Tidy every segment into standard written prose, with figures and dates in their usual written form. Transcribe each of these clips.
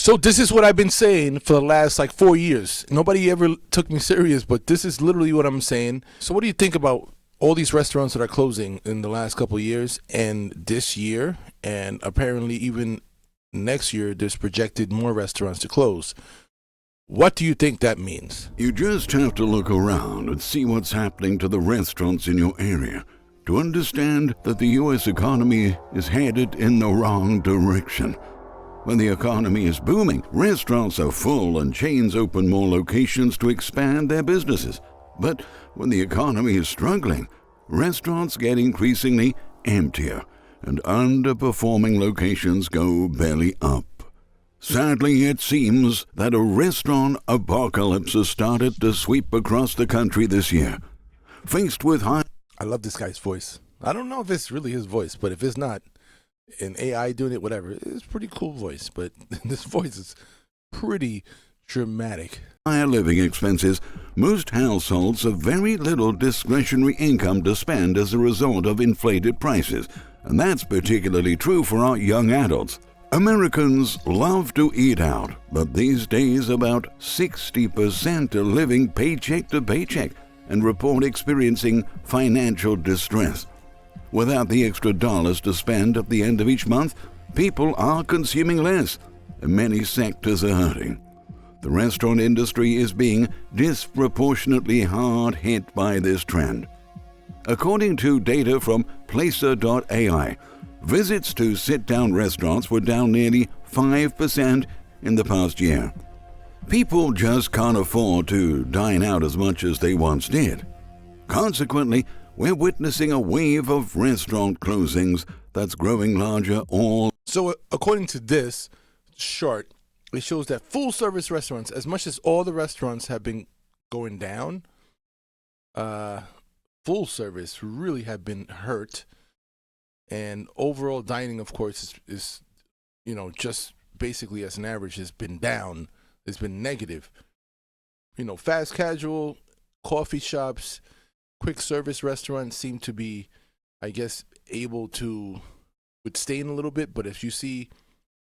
So this is what I've been saying for the last like 4 years. Nobody ever took me serious, but this is literally what I'm saying. So what do you think about all these restaurants that are closing in the last couple of years and this year, and apparently even next year there's projected more restaurants to close? What do you think that means? You just have to look around and see what's happening to the restaurants in your area to understand that the U.S. economy is headed in the wrong direction. When the economy is booming, restaurants are full and chains open more locations to expand their businesses. But when the economy is struggling, restaurants get increasingly emptier and underperforming locations go belly up. Sadly, it seems that a restaurant apocalypse has started to sweep across the country this year. Faced with high... I love this guy's voice. I don't know if it's really his voice, but if it's not, an AI doing it, whatever, it's a pretty cool voice. But this voice is pretty dramatic. Higher living expenses, most households have very little discretionary income to spend as a result of inflated prices, and that's particularly true for our young adults. Americans love to eat out, but these days about 60% are living paycheck to paycheck and report experiencing financial distress. Without the extra dollars to spend at the end of each month, people are consuming less, and many sectors are hurting. The restaurant industry is being disproportionately hard hit by this trend. According to data from Placer.ai, visits to sit-down restaurants were down nearly 5% in the past year. People just can't afford to dine out as much as they once did. Consequently, we're witnessing a wave of restaurant closings that's growing larger all. So according to this chart, it shows that full-service restaurants, as much as all the restaurants have been going down, full service really have been hurt. And overall dining, of course, is just basically as an average has been down. It's been negative. Fast casual, coffee shops, quick service restaurants seem to be, I guess, able to withstand a little bit. But if you see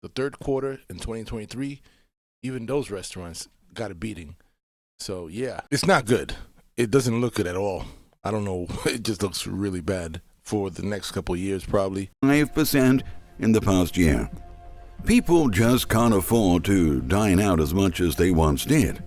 the third quarter in 2023, even those restaurants got a beating. So, yeah, it's not good. It doesn't look good at all. I don't know. It just looks really bad for the next couple of years, probably. 5% in the past year. People just can't afford to dine out as much as they once did.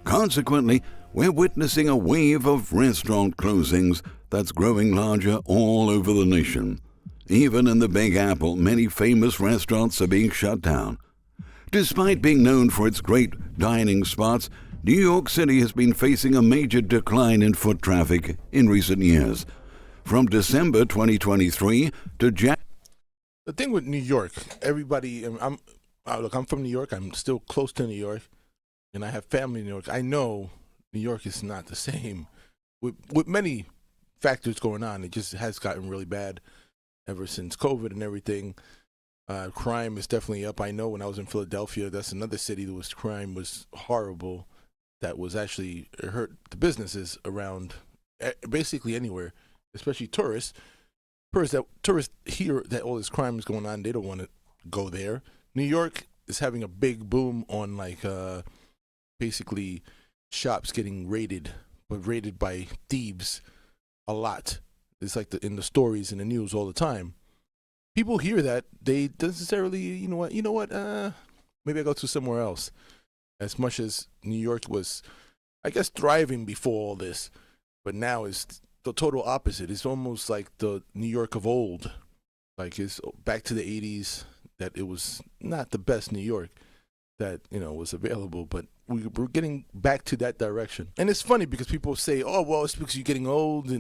Consequently, we're witnessing a wave of restaurant closings that's growing larger all over the nation. Even in the Big Apple, many famous restaurants are being shut down. Despite being known for its great dining spots, New York City has been facing a major decline in foot traffic in recent years. From December 2023 to January. The thing with New York, everybody, I'm from New York. I'm still close to New York, and I have family in New York. I know New York is not the same. With many factors going on, it just has gotten really bad ever since COVID and everything. Crime is definitely up. I know when I was in Philadelphia, that's another city that crime was horrible. That was actually, it hurt the businesses around basically anywhere, especially tourists. Tourists hear that all this crime is going on, they don't want to go there. New York is having a big boom on basically shops getting raided, but raided by thieves a lot. It's like in the stories in the news all the time. People hear that, they necessarily, you know what, maybe I go to somewhere else. As much as New York was, I guess, thriving before all this, but now it's the total opposite. It's almost like the New York of old. Like it's back to the 80s, that it was not the best New York that, was available, but we're getting back to that direction. And it's funny because people say, oh, well, it's because you're getting old,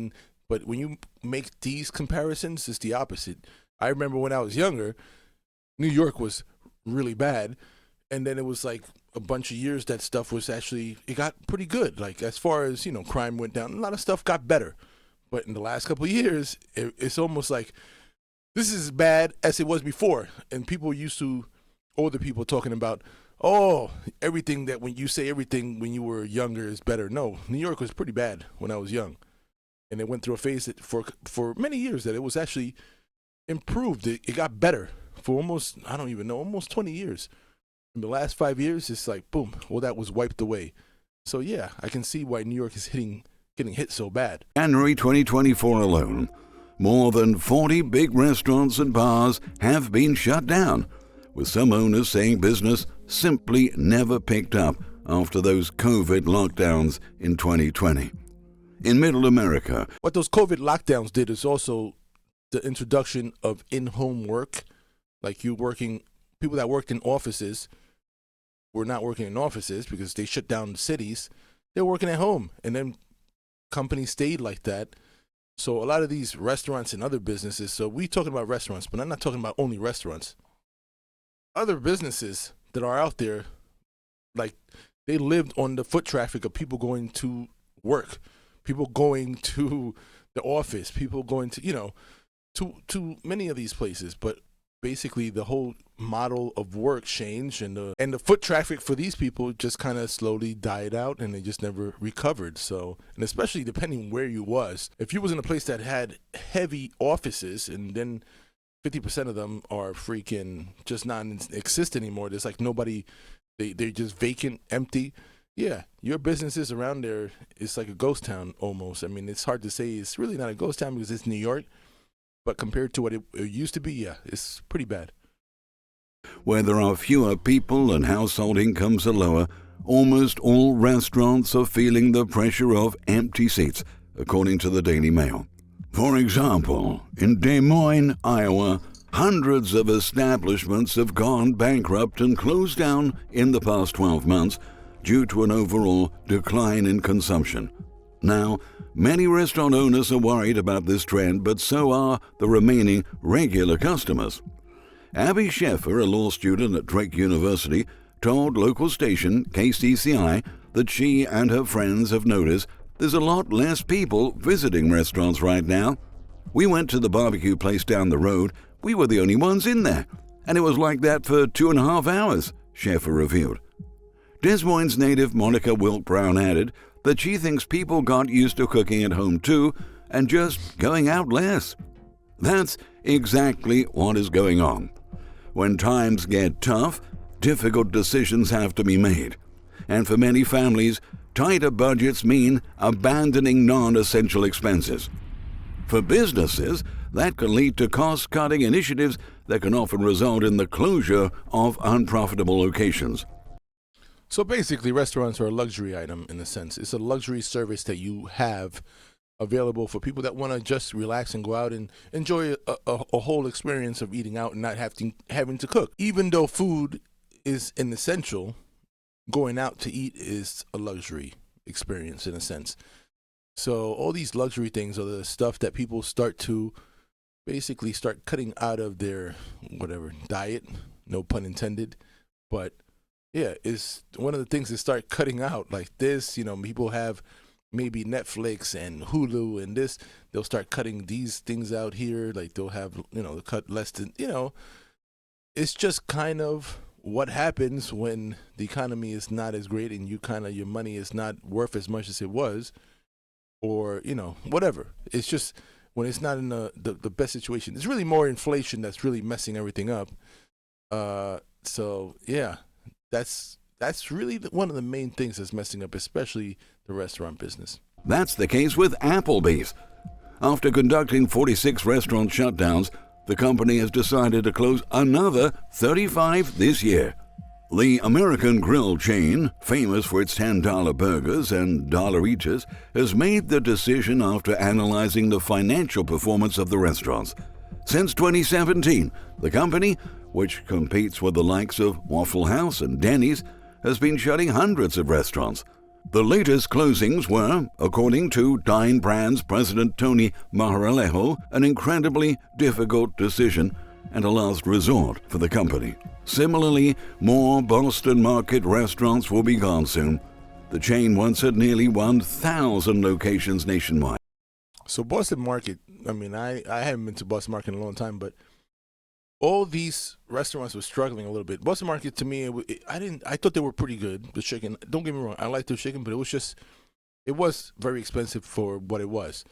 but when you make these comparisons, it's the opposite. I remember when I was younger, New York was really bad, and then it was like a bunch of years that stuff was actually, it got pretty good. Like as far as, crime went down, a lot of stuff got better. But in the last couple of years, it's almost like this is as bad as it was before. And people used to, older people talking about, oh, everything that when you say everything when you were younger is better. No, New York was pretty bad when I was young. And it went through a phase that for many years that it was actually improved. It got better for almost, I don't even know, almost 20 years. In the last 5 years, it's like boom, all that was wiped away. So yeah, I can see why New York is getting hit so bad. January 2024 alone, more than 40 big restaurants and bars have been shut down, with some owners saying business simply never picked up after those COVID lockdowns in 2020. In Middle America, What those COVID lockdowns did is also the introduction of in-home work, like people that worked in offices were not working in offices because they shut down the cities. They're working at home, and then companies stayed like that. So a lot of these restaurants and other businesses. So we talking about restaurants, but I'm not talking about only restaurants. Other businesses that are out there, like they lived on the foot traffic of people going to work, people going to the office, people going to to many of these places. But basically, the whole model of work changed, and the foot traffic for these people just kind of slowly died out, and they just never recovered. So, and especially depending where you was, if you was in a place that had heavy offices, and then 50% of them are freaking just not exist anymore. There's like nobody, they're just vacant, empty. Yeah, your businesses around there, it's like a ghost town almost. I mean, it's hard to say it's really not a ghost town because it's New York, but compared to what it used to be, yeah, it's pretty bad. where there are fewer people and household incomes are lower, almost all restaurants are feeling the pressure of empty seats, according to the Daily Mail. For example, in Des Moines, Iowa, hundreds of establishments have gone bankrupt and closed down in the past 12 months due to an overall decline in consumption. Now, many restaurant owners are worried about this trend, but so are the remaining regular customers. Abby Sheffer, a law student at Drake University, told local station KCCI that she and her friends have noticed there's a lot less people visiting restaurants right now. We went to the barbecue place down the road. We were the only ones in there. And it was like that for 2.5 hours, Sheffer revealed. Des Moines native Monica Wilk-Brown added that she thinks people got used to cooking at home too and just going out less. That's exactly what is going on. When times get tough, difficult decisions have to be made. And for many families, tighter budgets mean abandoning non-essential expenses. For businesses, that can lead to cost-cutting initiatives that can often result in the closure of unprofitable locations. So basically, restaurants are a luxury item in a sense. It's a luxury service that you have available for people that want to just relax and go out and enjoy a whole experience of eating out and not having to cook. Even though food is an essential, going out to eat is a luxury experience in a sense. So all these luxury things are the stuff that people start cutting out of their whatever diet, no pun intended. But yeah, it's one of the things they start cutting out like this. People have maybe Netflix and Hulu and this. They'll start cutting these things out here. Like they'll have, they'll cut less than, it's just kind of what happens when the economy is not as great and your money is not worth as much as it was, or whatever. It's just when it's not in the best situation. It's really more inflation that's really messing everything up. So yeah, that's really one of the main things that's messing up, especially the restaurant business. That's the case with Applebee's. After conducting 46 restaurant shutdowns, the company has decided to close another 35 this year. The American grill chain, famous for its $10 burgers and dollar-eaters, has made the decision after analyzing the financial performance of the restaurants. Since 2017, the company, which competes with the likes of Waffle House and Denny's, has been shutting hundreds of restaurants. The latest closings were, according to Dine Brands President Tony Maharalejo, an incredibly difficult decision and a last resort for the company. Similarly, more Boston Market restaurants will be gone soon. The chain once had nearly 1,000 locations nationwide. So Boston Market, I haven't been to Boston Market in a long time, but all these restaurants were struggling a little bit. Boston Market, to me, I thought they were pretty good. The chicken, don't get me wrong, I like their chicken, but it was very expensive for what it was.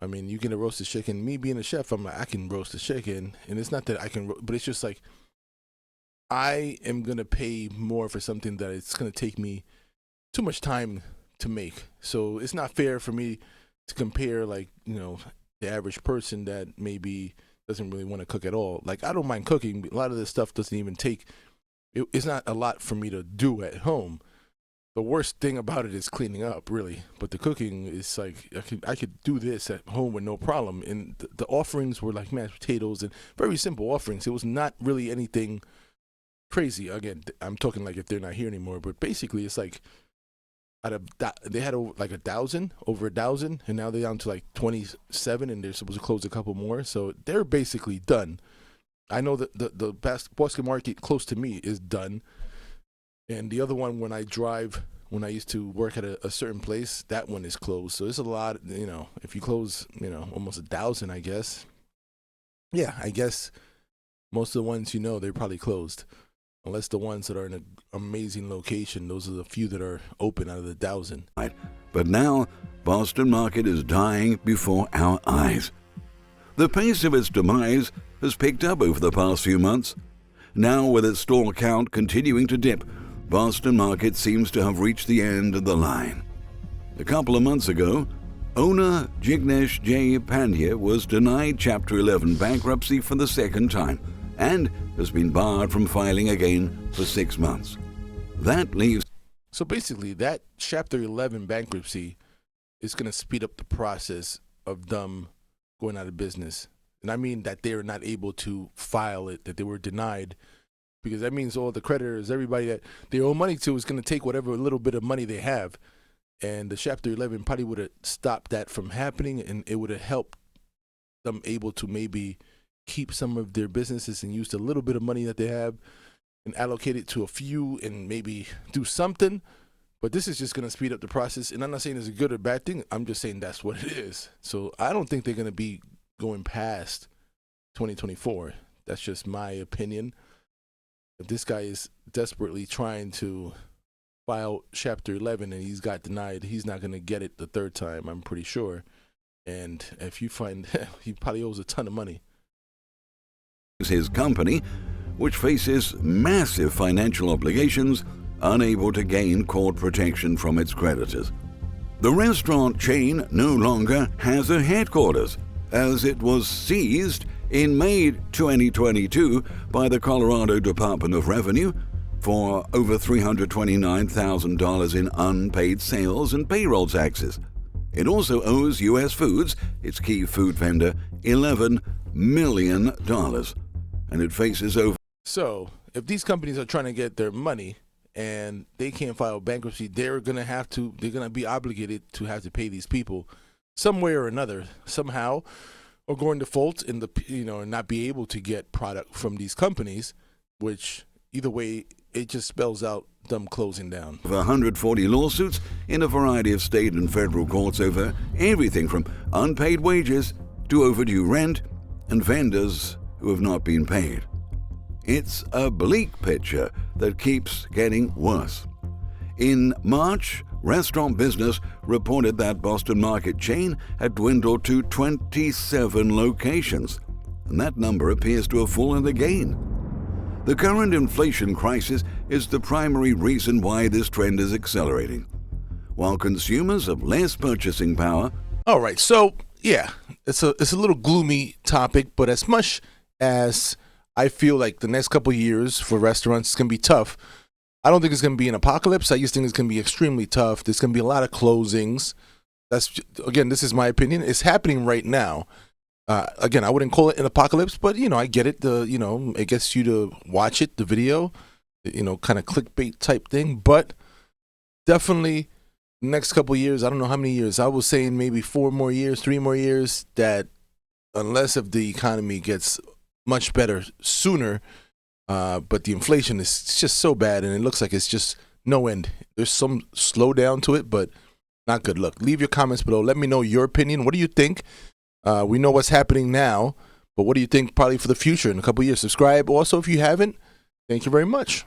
You get a roasted chicken. Me being a chef, I can roast a chicken, and it's not that I can, but it's just like I am going to pay more for something that it's going to take me too much time to make. So it's not fair for me to compare, like, the average person that maybe doesn't really want to cook at all. Like, I don't mind cooking, but a lot of this stuff doesn't even take, it's not a lot for me to do at home. The worst thing about it is cleaning up, really. But the cooking is like, I could do this at home with no problem. And the offerings were like mashed potatoes and very simple offerings. It was not really anything crazy. Again, I'm talking like if they're not here anymore. But basically, it's like they had over 1,000, and now they're down to like 27, and they're supposed to close a couple more. So they're basically done. I know that the basket market close to me is done. And the other one, when I used to work at a certain place, that one is closed. So it's a lot, if you close, almost 1,000, I guess. Yeah, I guess most of the ones, they're probably closed. Unless the ones that are in an amazing location, those are the few that are open out of the 1,000. But now, Boston Market is dying before our eyes. The pace of its demise has picked up over the past few months. Now, with its store count continuing to dip, Boston Market seems to have reached the end of the line. A couple of months ago, owner Jignesh J. Pandya was denied Chapter 11 bankruptcy for the second time and has been barred from filing again for 6 months. That leaves... So basically, that Chapter 11 bankruptcy is going to speed up the process of them going out of business. And I mean that they're not able to file it, that they were denied, because that means all the creditors, everybody that they owe money to, is going to take whatever little bit of money they have. And the Chapter 11 probably would have stopped that from happening, and it would have helped them able to maybe keep some of their businesses and use the little bit of money that they have and allocate it to a few and maybe do something. But this is just going to speed up the process. And I'm not saying it's a good or bad thing. I'm just saying that's what it is. So I don't think they're going to be going past 2024. That's just my opinion. If this guy is desperately trying to file Chapter 11 and he's got denied, he's not going to get it the third time, I'm pretty sure. And if you find he probably owes a ton of money. His company, which faces massive financial obligations, unable to gain court protection from its creditors. The restaurant chain no longer has a headquarters, as it was seized in May 2022 by the Colorado Department of Revenue for over $329,000 in unpaid sales and payroll taxes. It also owes U.S. Foods, its key food vendor, $11 million, and it faces over... So, if these companies are trying to get their money and they can't file bankruptcy, they're going to be obligated to have to pay these people some way or another, somehow, or go in default and and not be able to get product from these companies, which either way, it just spells out them closing down. 140 lawsuits in a variety of state and federal courts over everything from unpaid wages to overdue rent and vendors who have not been paid. It's a bleak picture that keeps getting worse. In March, Restaurant Business reported that Boston Market chain had dwindled to 27 locations, and that number appears to have fallen again. The current inflation crisis is the primary reason why this trend is accelerating. While consumers have less purchasing power... All right, so, yeah, it's a little gloomy topic, but as much as I feel like the next couple of years for restaurants is going to be tough, I don't think it's going to be an apocalypse. I just think it's going to be extremely tough. There's going to be a lot of closings. Again, this is my opinion. It's happening right now. Again, I wouldn't call it an apocalypse, but, I get it. It gets you to watch it, the video, kind of clickbait type thing. But definitely next couple of years, I don't know how many years. I was saying maybe 4 more years, 3 more years, that unless if the economy gets much better sooner, but the inflation is just so bad, and it looks like it's just no end. There's some slowdown to it, but not good. Look, leave your comments below. Let me know your opinion. What do you think? We know what's happening now, but what do you think probably for the future in a couple of years? Subscribe also if you haven't. Thank you very much.